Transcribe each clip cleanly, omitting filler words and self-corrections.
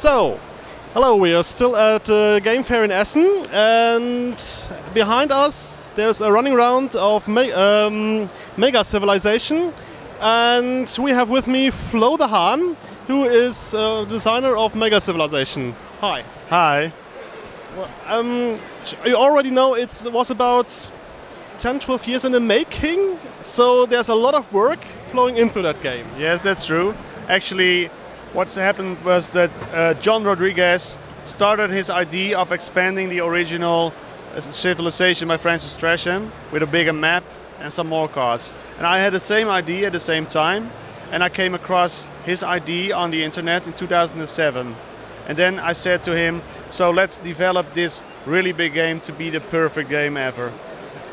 So, hello, we are still at Game Fair in Essen, and behind us there's a running round of Mega Civilization, and we have with me Flo de Haan, who is designer of Mega Civilization. Hi. Hi. Well, you already know it was about 10-12 years in the making, so there's a lot of work flowing into that game. Yes, that's true. Actually, what's happened was that John Rodriguez started his idea of expanding the original Civilization by Francis Tresham with a bigger map and some more cards. And I had the same idea at the same time, and I came across his idea on the internet in 2007. And then I said to him, so let's develop this really big game to be the perfect game ever.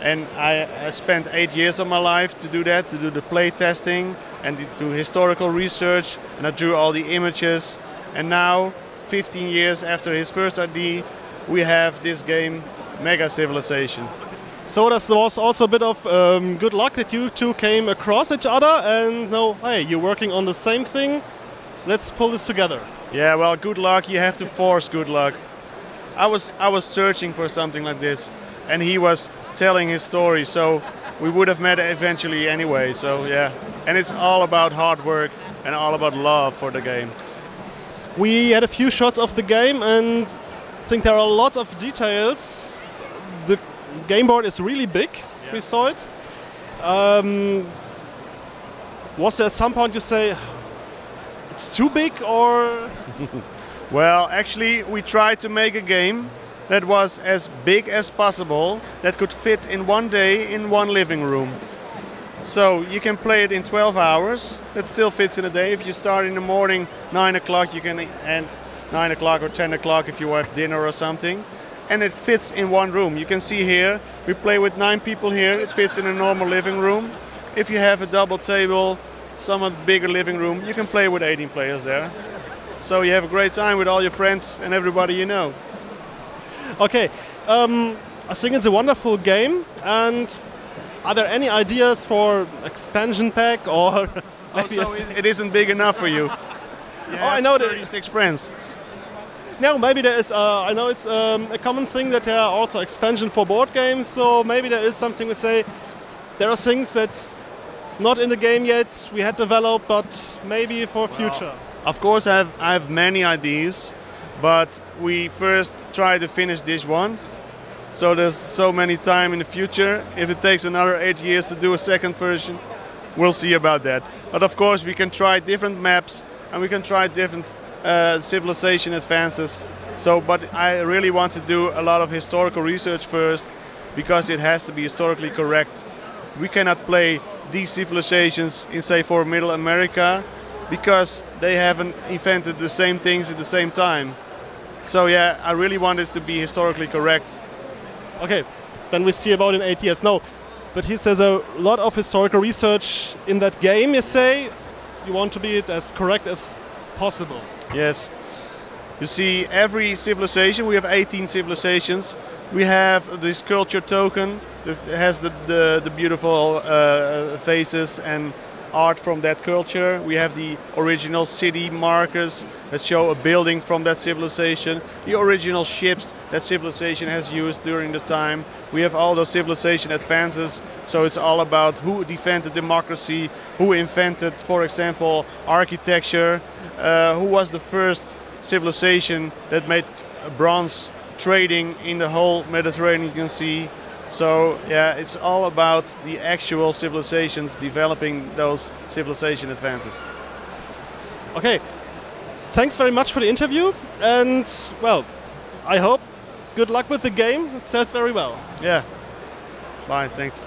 And I spent 8 years of my life to do that, to do the play testing and do historical research, and I drew all the images. And now, 15 years after his first idea, we have this game, Mega Civilization. So that was also a bit of good luck that you two came across each other and know, hey, you're working on the same thing, let's pull this together. Yeah, well, good luck, you have to force good luck. I was searching for something like this, and he was telling his story, so we would have met eventually anyway, so yeah. And it's all about hard work and all about love for the game. We had a few shots of the game and I think there are lots of details. The game board is really big, yeah. We saw it. Was there at some point you say, it's too big, or? Well, actually we tried to make a game that was as big as possible, that could fit in one day in one living room. So you can play it in 12 hours, that still fits in a day. If you start in the morning, 9 o'clock, you can end 9 o'clock or 10 o'clock if you have dinner or something. And it fits in one room. You can see here, we play with 9 people here, it fits in a normal living room. If you have a double table, somewhat bigger living room, you can play with 18 players there. So you have a great time with all your friends and everybody you know. Okay, I think it's a wonderful game, and are there any ideas for expansion pack or maybe it isn't big enough for you? I know 36 friends. No, maybe there is, I know it's a common thing that there are also expansion for board games, so maybe there is something we say, there are things that's not in the game yet, we had developed, but maybe for future. Of course I have many ideas, but we first try to finish this one. So there's so many time in the future. If it takes another 8 years to do a second version, we'll see about that. But of course we can try different maps and we can try different civilization advances. So, but I really want to do a lot of historical research first, because it has to be historically correct. We cannot play these civilizations in, say, for Middle America, because they haven't invented the same things at the same time. So yeah, I really want this to be historically correct. Okay, then we see about in 8 years. No, but he says a lot of historical research in that game, you say. You want to be it as correct as possible. Yes. You see, every civilization, we have 18 civilizations. We have this culture token that has the beautiful faces and art from that culture. We have the original city markers that show a building from that civilization. The original ships that civilization has used during the time. We have all those civilization advances, so it's all about who defended democracy, who invented, for example, architecture, who was the first civilization that made bronze trading in the whole Mediterranean Sea. So yeah, it's all about the actual civilizations developing those civilization advances. Okay, thanks very much for the interview, and well, I hope good luck with the game. It sells very well. Yeah, bye, thanks.